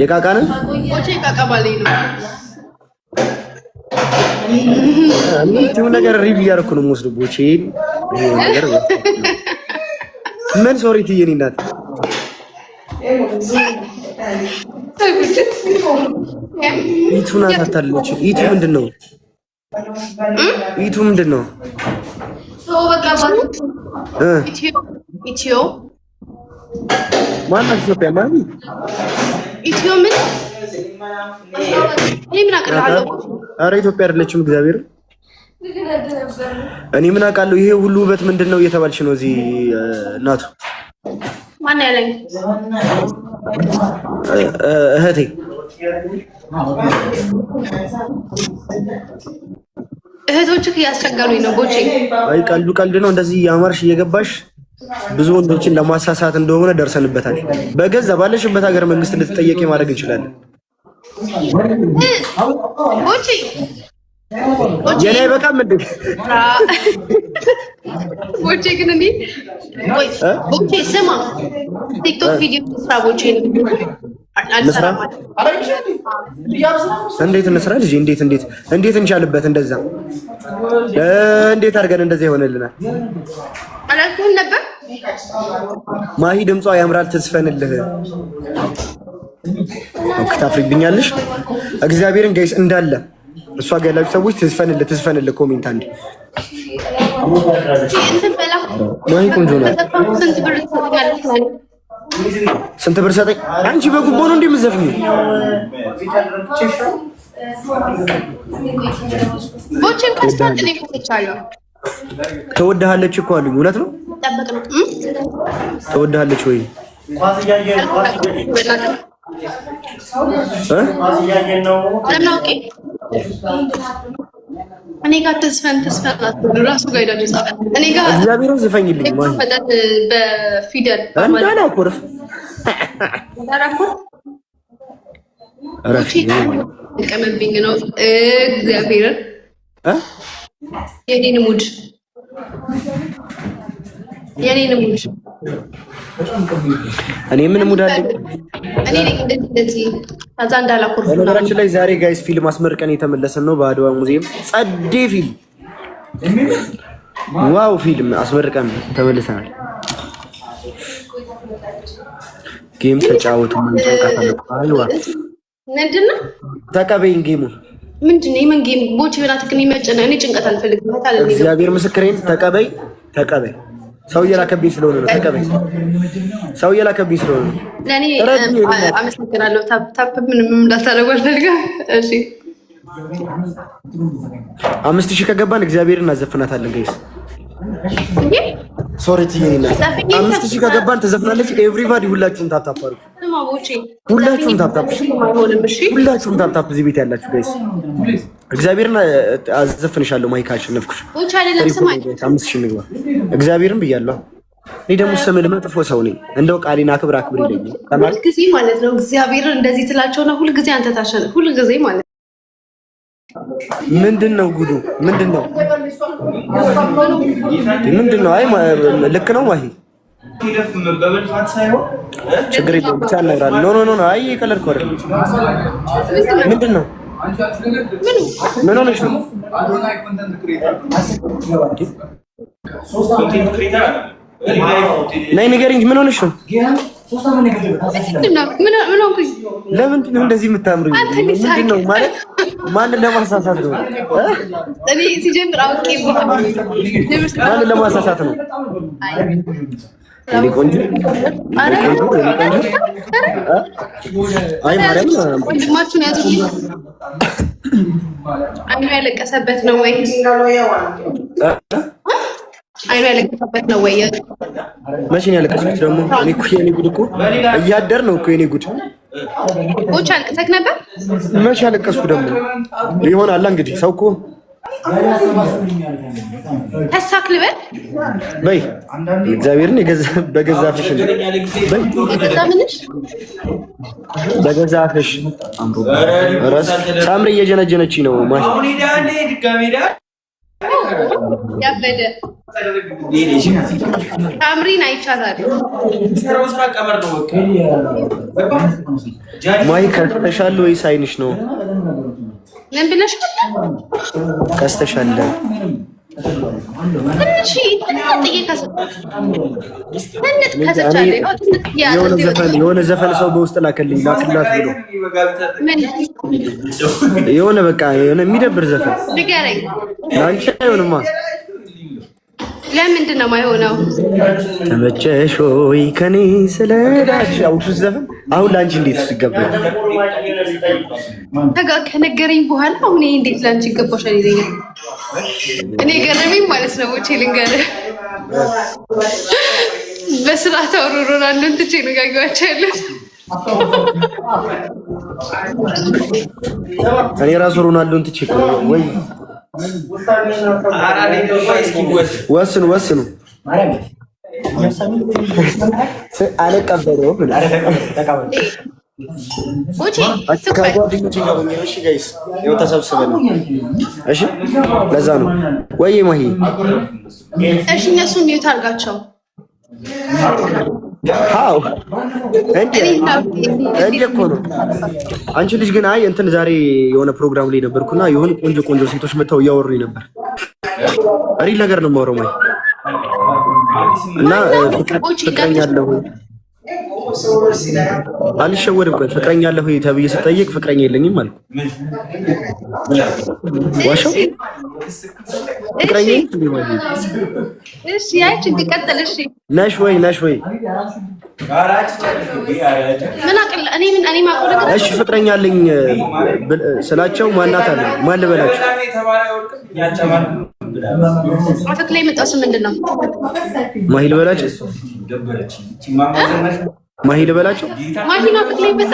የቃቃነ ቦቼ ቃቃ ባለኝ ነው። ምንም ነገር ሪቪ ያደረኩ ነው የምወስደው ቦቼ ነገር ምን ሶሪ ትየኔ እናት ኢቱና ታታለች። ኢቱ ምንድነው? ኢቱ ምንድነው? በቃ ኢትዮ ማን ኢትዮጵያ ማን ኢትዮ ምን ምን አቀርራለሁ? ኧረ ኢትዮጵያ አይደለችም። እግዚአብሔር እኔ ምን አውቃለሁ? ይሄ ሁሉ ውበት ምንድነው እየተባልሽ ነው እዚህ እናቱ ማን ያለኝ? እህቴ እህቶችህ እያስቸገሩኝ ነው ቦቼ። አይ ቀልድ ነው። እንደዚህ ያማርሽ እየገባሽ ብዙ ወንዶችን ለማሳሳት እንደሆነ ደርሰንበታል። በገዛ ባለሽበት ሀገር መንግስት እንድትጠየቂ ማድረግ እንችላለን። ቦቼ የኔ በቃም እንዴ ቦቼ ግን እንዴ ወይ ቦቼ ስማ ቲክቶክ ቪዲዮ ስራ ቦቼ አልሰራም። እንዴት እንስራ ልጅ እንዴት እንቻልበት? እንደዛ እንዴት አድርገን እንደዛ ይሆነልናል? አላልኩም ነበር ማሂ ድምጿ ያምራል ትዝፈንልህ። ታፍሪብኛለሽ እግዚአብሔርን ጋይስ እንዳለ እሷ ጋር ያላችሁ ሰዎች ትዝፈንልህ ኮሜንት አንዴ ማሂ ቆንጆ ናት። ስንት ብር ሰጠኝ? አንቺ በጉቦ ነው እንዴ የምትዘፍኚው? ቦቼን ካስታጥኔ ቆይቻለሁ። ተወዳለች እኮ አሉኝ። እውነት ነው? ተወዳለች ወይ? እኔ ጋር ተስፈን ራሱ ጋር ሄዳችሁ ጻፈ። እኔ ጋር እግዚአብሔርን ዝፈኝልኝ ማለት በፊደል እንዳላኮርፍ ቀመብኝ ነው እግዚአብሔርን የኔን ሙድ እኔ ምን ሙድ አለኝ? እኔ እንደዚህ ታዛ እንዳላኮርፍ። በነገራችን ላይ ዛሬ ጋይስ ፊልም አስመርቀን የተመለሰን ነው በአድዋ ሙዚየም። ጸዴ ፊልም ዋው ፊልም አስመርቀን ተመልሰናል። ጌም ተጫወቱ መንጨቃታለሁ። አይዋ ምንድነው? ተቀበይኝ ጌሙ ምንድነው? የምን ጌም ቦቼ በላት ግን ይመጨና እኔ ጭንቀት አልፈልግም። ታታለ እግዚአብሔር ምስክሬን ተቀበይ ሰው እየላከብኝ ስለሆነ ነው። ተቀበይ ሰው እየላከብኝ ስለሆነ ነው። ለኔ አመሰግናለሁ። ታፕ ምንም እንዳታረጉ አልፈልግም። እሺ 5000 ከገባን እግዚአብሔርን እናዘፍናታለን ጋይስ። ሶሪ ትይኝና 5000 ከገባን ተዘፍናለች። ኤቭሪባዲ ሁላችሁም ታፕታፕ አድርጉ። ሁላችሁም ታፕታፕ እዚህ ቤት ያላችሁ ጋይስ እግዚአብሔርን አዘፍንሻለሁ። ማይክ አሸነፍኩሽ። 5000 ንግባ እግዚአብሔርን ብያለሁ። እኔ ደግሞ ስምል መጥፎ ሰው ነኝ። እንደው ቃሌን አክብር ይለኛል ሁልጊዜ ማለት ነው። እግዚአብሔርን እንደዚህ ትላቸው ነው ሁልጊዜ አንተ ታሸነፍ ሁልጊዜ ማለት ነው። ምንድነው ጉዱ? ምንድነው? አይ ልክ ነው ማሂ ችግር የለውም ብቻ እናወራለን። ኖ አይ የቀለድኩ አይደለም። ምንድነው? ምን ሆነሽ ነው? ነይ ንገሪኝ ምን ሆነሽ ነው? ለምንድን ነው እንደዚህ የምታምሩኝ? ምንድን ነው ማለት ማንን ለማሳሳት ነው? እኔ ሲጀምር አውቄ ማንን ለማሳሳት ነው? እኔ ቆንጆ አይ ማርያም ወንድማችሁን ያዙልኝ። አይኑ ያለቀሰበት ነው ወይ? አይኑ ያለቀሰበት ነው ወይ? መቼ ነው ያለቀስኩት ደግሞ? እኔ እኮ የኔ ጉድ እኮ እያደር ነው እኮ የኔ ጉድ። ቦቼ አልቅሰክ ነበር? መቼ ያለቀስኩ ደግሞ ይሆናል እንግዲህ ሰው እኮ ተሳክ ልበል በይ እግዚአብሔርን በገዛ ፍሽ በገዛ ፍሽ ሳምሪ እየጀነጀነች ነው። ያበደ ታምሪን አይቻታለሁ። ማይ ከስተሻል ወይስ አይንሽ ነው? ምን ብለሻል? ከስተሻል ትንሽ የሆነ ዘፈን ሰው በውስጥ ላከልኝ ላክላት ብሎ የሆነ በቃ የሆነ የሚደብር ዘፈን ንገረኝ። አንቺ አይሆንማ። ለምንድን ነው የማይሆነው? ተመቸሽ ወይ ከኔ ስለዳሽ አውጥሽ ዘፈን አሁን ለአንቺ እንዴት ይገባል? ከነገረኝ በኋላ አሁን ይሄ እንዴት ለአንቺ ይገባሻል ይለኛል። እኔ ገረመኝ ማለት ነው። ወጪ ልንገርህ በስርዓት አውሮሮን አንዱን ትቼ ነው ጋግባቸው ያሉት። እኔ ራሱ ሮናልዶን ትቼ ወይ ወስኑ አልቀበለውም። ከጓደኞቼ ጋር ሆኜ ነው። እሺ ጋይስ ይኸው ተሰብስበን ነው። እሺ ለዛ ነው ወይ ማሂ። እሺ እነሱ ሚውት አድርጋቸው። አዎ እንዴ እኮ ነው። አንቺ ልጅ ግን አይ እንትን ዛሬ የሆነ ፕሮግራም ላይ ነበርኩና የሆነ ቆንጆ ሴቶች መጥተው እያወሩኝ ነበር። ሪል ነገር ነው የማወራው ማሂ እና ፍቅረኛ አለሁ አልሸወድም። ቆይ ፍቅረኛ አለሁ ተብዬ ስጠይቅ ፍቅረኛ የለኝም ማለት ዋሻው ፍቅረኛ እሺ ያይ ችግር ቀጥል። እሺ ነሽ ወይ ምን አቅል እኔ ማቆ ነገር እሺ ፍቅረኛ አለኝ ስላቸው ማናት አለ ማን ልበላቸው? አፈክ ላይ መጣው ስም ምንድነው? ማሂ ልበላቸው? ማሂ ልበላቸው? ማሂ ነው አፈክ ላይ መጣ።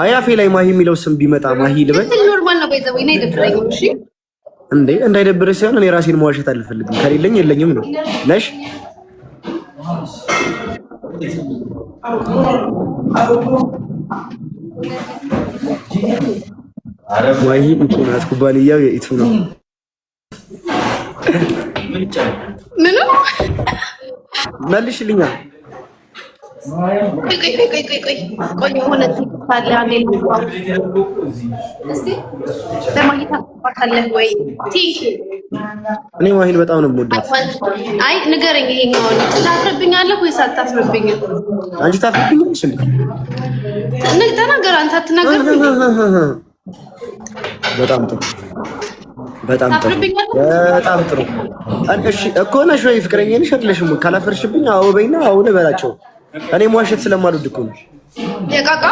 አያፌ ላይ ማሂ የሚለው ስም ቢመጣ ማሂ ልበል? ኖርማል ነው። በይዘው እኔ አይደብረኝ። እሺ እንዴ እንዳይደብርሽ ሳይሆን እኔ ራሴን መዋሸት አልፈልግም። ከሌለኝ የለኝም ነው። ነሽ ማሂ እንቁናት ኩባንያው የኢቱ ነው። ምን መልሽልኛ። ቆይ የሆነ ታለ አንዴ እስቲ ለማሂታ ታለህ ወይ? ቲንክ እኔ ማሂን በጣም ነው የምወዳት። አይ ንገረኝ፣ ይሄኛው ታፍርብኛለህ ወይስ አታፍርብኝም? አንቺ ታፍርብኛለሽ እንዴ? ተናገር አንተ አትናገር። በጣም ጥሩ በጣም ጥሩ። እሺ እኮ ነሽ ወይ ፍቅረኛ ነሽ አይደለሽም? ካላፈርሽብኝ አዎ በይና አዎ ልበላቸው። እኔ መዋሸት ስለማልወድ እኮ ነው። የቃቃ